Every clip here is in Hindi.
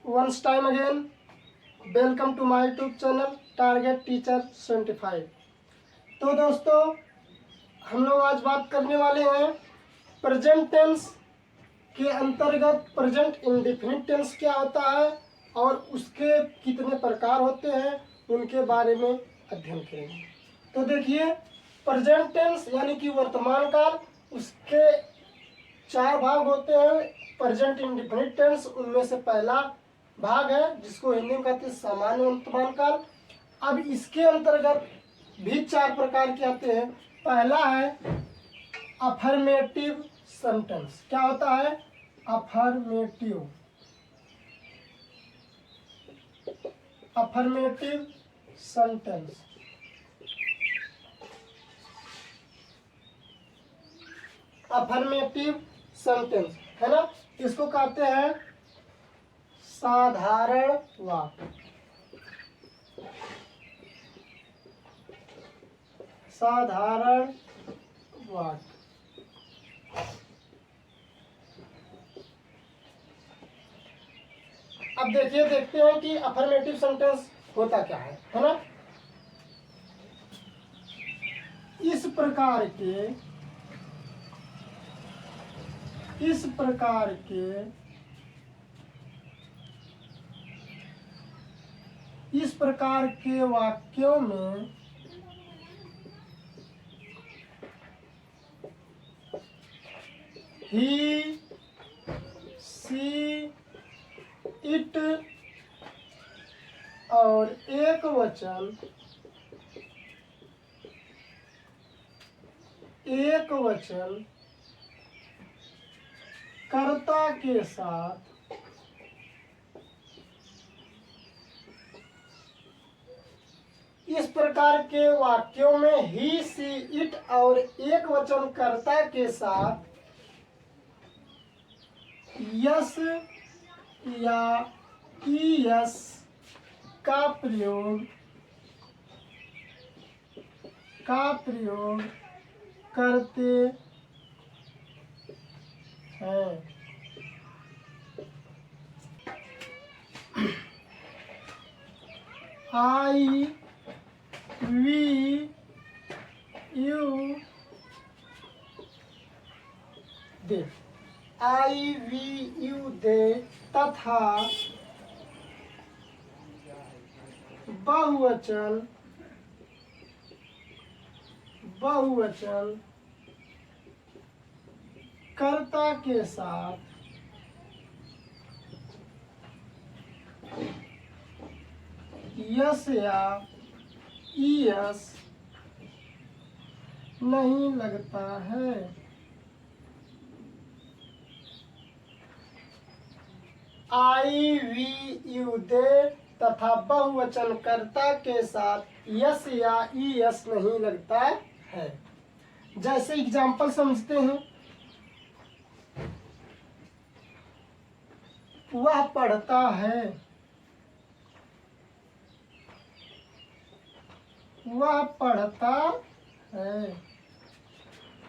once time again, welcome to my YouTube channel target teacher 75। तो दोस्तों, हम लोग आज बात करने वाले हैं प्रेजेंट टेंस के अंतर्गत प्रेजेंट इंडेफिनिट टेंस क्या होता है और उसके कितने प्रकार होते हैं उनके बारे में अध्ययन करेंगे। तो देखिए, प्रेजेंट टेंस यानी कि वर्तमान काल, उसके चार भाग होते हैं। प्रेजेंट इंडेफिनिट टेंस उनमें से पहला भाग है जिसको हिंदी में कहते हैं सामान्य वर्तमान काल। अब इसके अंतर्गत भी चार प्रकार के आते हैं। पहला है अफर्मेटिव सेंटेंस। क्या होता है? Affirmative sentence. अफर्मेटिव सेंटेंस है ना, इसको कहते हैं साधारण वाक्य। साधारण वाक्य। अब देखते हैं कि अफर्मेटिव सेंटेंस होता क्या है ना। इस प्रकार के वाक्यों में ही, सी, इट और एक वचन कर्ता के साथ इस प्रकार के वाक्यों में ही, सी, इट और एक वचन कर्ता के साथ यस या ईएस का प्रयोग करते हैं। I we you they, I we you they तथा बहुवचन कर्ता के साथ यस या ईएस नहीं लगता है। आई वी यू दे तथा बहुवचन कर्ता के साथ यस या ईएस नहीं लगता है। जैसे एग्जाम्पल समझते हैं, वह पढ़ता है, वह पढ़ता है।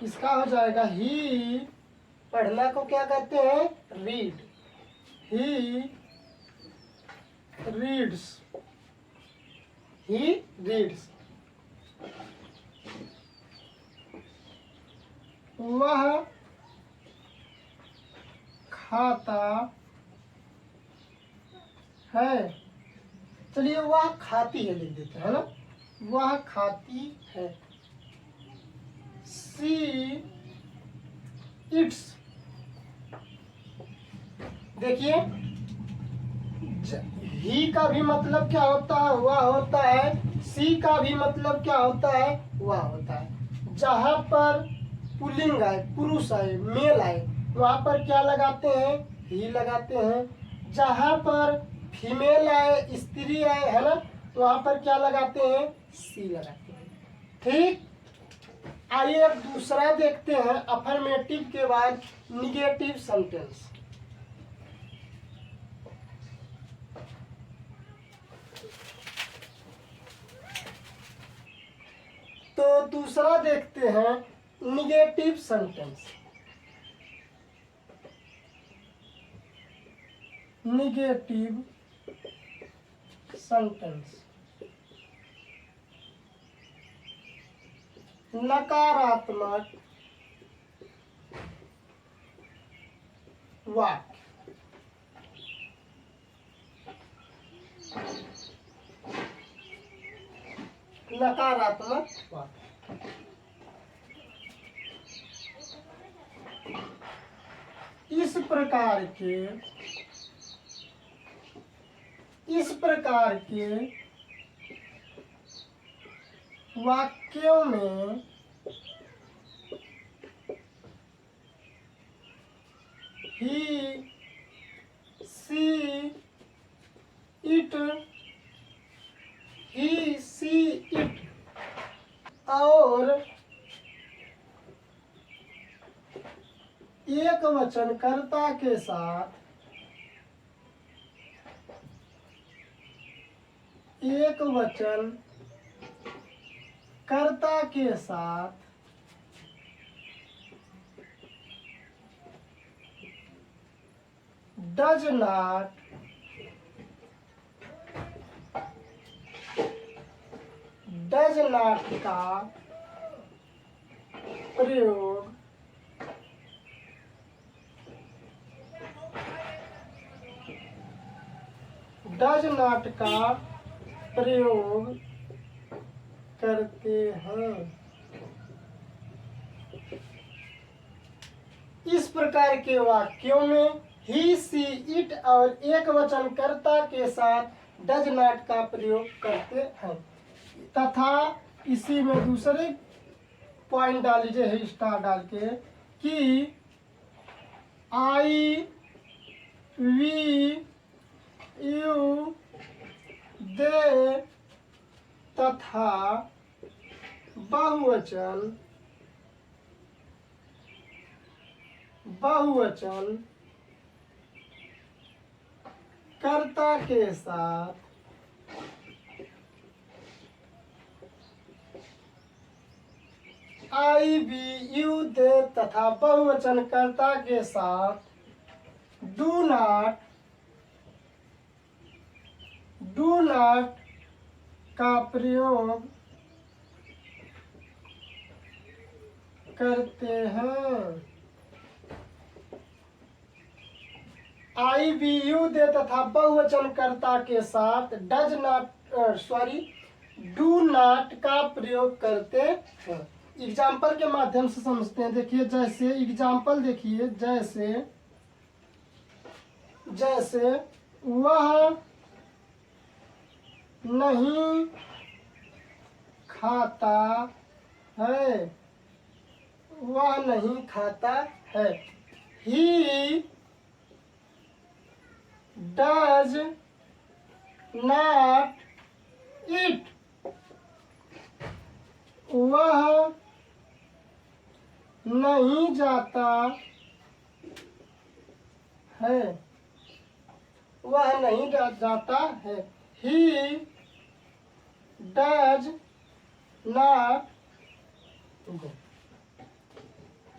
इसका हो जाएगा ही। पढ़ना को क्या कहते हैं? रीड। He reads. वह खाता है। चलिए, वह खाती है लिख देते हैं ना। वह खाती है। See it's. देखिए, ही का भी मतलब क्या होता है? वह होता है। सी का भी मतलब क्या होता है? वह होता है। जहां पर पुल्लिंग आए, पुरुष आए, मेल आए, वहां पर क्या लगाते हैं? ही लगाते हैं। जहां पर फीमेल आए, स्त्री आए, है ना, वहां पर क्या लगाते हैं? सी लगाते हैं। ठीक। आइए अब दूसरा देखते हैं, अफर्मेटिव के बाद निगेटिव सेंटेंस। तो दूसरा देखते हैं निगेटिव सेंटेंस। निगेटिव सेंटेंस, नकारात्मक वाक्य। नकारात्मक वाक्य। इस प्रकार के वाक्यों में ही, सी, इट और एक वचनकर्ता के साथ डज नॉट का प्रयोग करते हैं। इस प्रकार के वाक्यों में ही, सी, इट और एक वचनकर्ता के साथ डज नॉट का प्रयोग करते हैं। तथा इसी में दूसरे पॉइंट डाल लीजिए, है स्टार डाल के, कि आई, वी, यू, दे तथा बहुवचन कर्ता के साथ आई, बी, यू, दे तथा बहुवचन कर्ता के साथ डू नॉट का प्रयोग करते हैं। आई, बी, यू, दे तथा बहुवचन कर्ता के साथ डू नॉट का प्रयोग करते हैं। एग्जाम्पल के माध्यम से समझते हैं। देखिए, जैसे एग्जाम्पल देखिए, जैसे वह नहीं खाता है, ही डज नॉट ईट, वह नहीं जाता है, ही डज नॉट गो।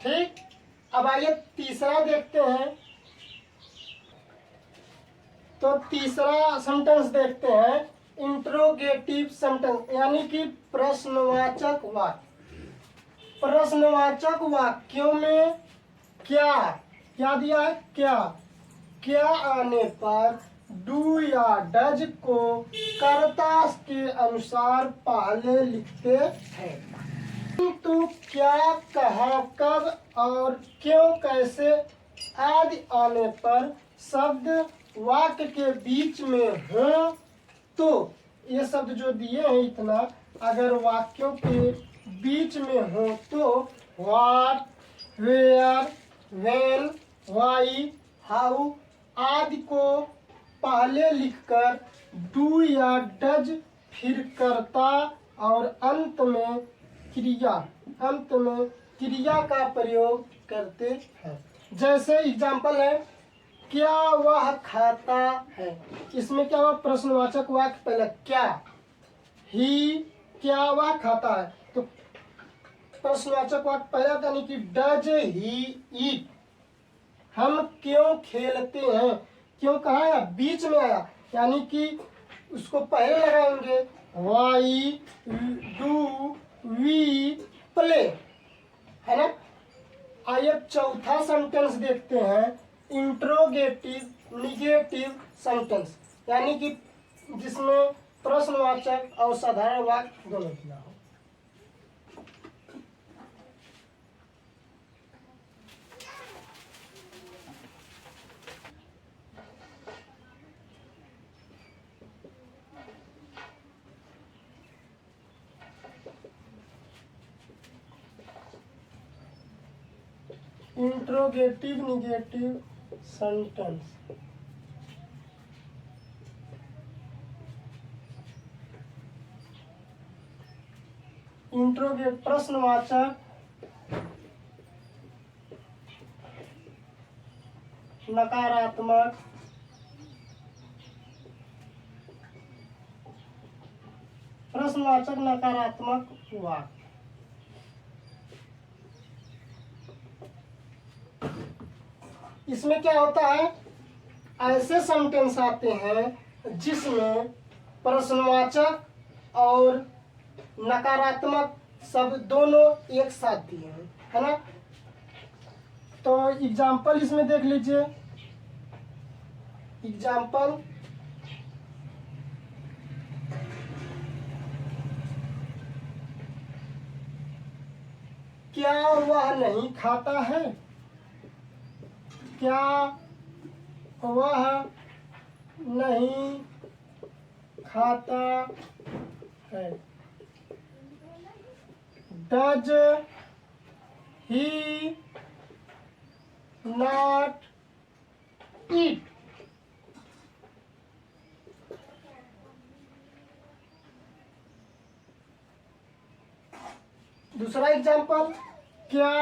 ठीक, अब आइए तीसरा देखते हैं। तो तीसरा सेंटेंस देखते हैं, इंट्रोगेटिव सेंटेंस, यानी कि प्रश्नवाचक वाक्य। प्रश्नवाचक वाक्यों में क्या दिया है? क्या आने पर डू या डज को कर्ता के अनुसार पहले लिखते हैं, किंतु क्या, कहाँ, कब और क्यों, कैसे आदि आने पर शब्द वाक्य के बीच में हो तो, ये शब्द जो दिए हैं इतना, अगर वाक्यों के बीच में हो तो what, where, when, why, how आदि को पहले लिखकर डू या डज, फिर कर्ता और अंत में क्रिया का प्रयोग करते हैं। जैसे एग्जाम्पल है, क्या वह खाता है, इसमें क्या हुआ? प्रश्नवाचक वाक्य पहले क्या, ही, क्या वह खाता है, तो प्रश्नवाचक वाक्य पहला, यानी कि डज ही ईट, हम क्यों खेलते हैं, क्यों कहाँ आया, बीच में आया, यानी कि उसको पहले लगाएंगे वाई डू वी प्ले, है ना। आइए चौथा सेंटेंस देखते हैं, इंट्रोगेटिव निगेटिव सेंटेंस, यानी कि जिसमें प्रश्नवाचक और साधारण वाक्य दोनों दिया हो। इंट्रोगेटिव निगेटिव सेंटेंस, इंट्रोगेट प्रश्नवाचक नकारात्मक प्रश्नवाचक नकारात्मक वाक्य। इसमें क्या होता है, ऐसे सेंटेंस आते हैं जिसमें प्रश्नवाचक और नकारात्मक शब्द दोनों एक साथ दिए हैं, है ना। तो एग्जाम्पल इसमें देख लीजिए, एग्जाम्पल क्या वह नहीं खाता है, क्या वह नहीं खाता है, डज ही नॉट ईट, दूसरा एग्जाम्पल, क्या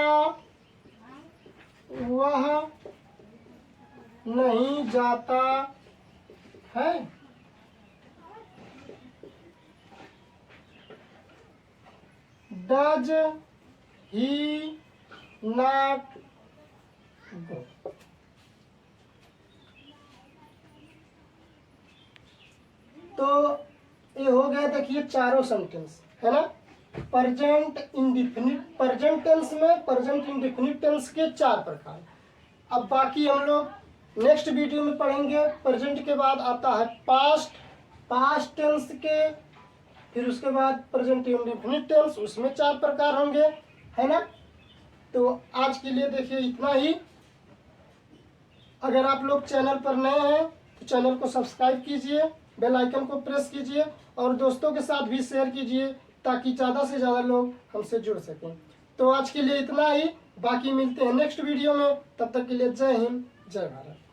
वह नहीं जाता है, डज ही नॉट गो। तो ये हो गया, देखिए चारों सेंटेंस, है ना। प्रेजेंट इंडिफिनिट, प्रेजेंट टेंस में प्रेजेंट इंडिफिनिट टेंस के 4 प्रकार। अब बाकी हम लोग नेक्स्ट वीडियो में पढ़ेंगे। प्रेजेंट के बाद आता है पास्ट, पास्ट टेंस के, फिर उसके बाद प्रेजेंट इंडिफिनिट टेंस, उसमें 4 प्रकार होंगे, है ना। तो आज के लिए देखिए इतना ही। अगर आप लोग चैनल पर नए हैं तो चैनल को सब्सक्राइब कीजिए, बेल आइकन को प्रेस कीजिए और दोस्तों के साथ भी शेयर कीजिए ताकि ज़्यादा से ज़्यादा लोग हमसे जुड़ सकें। तो आज के लिए इतना ही, बाकी मिलते हैं नेक्स्ट वीडियो में। तब तक के लिए जय हिंद, जय भारत।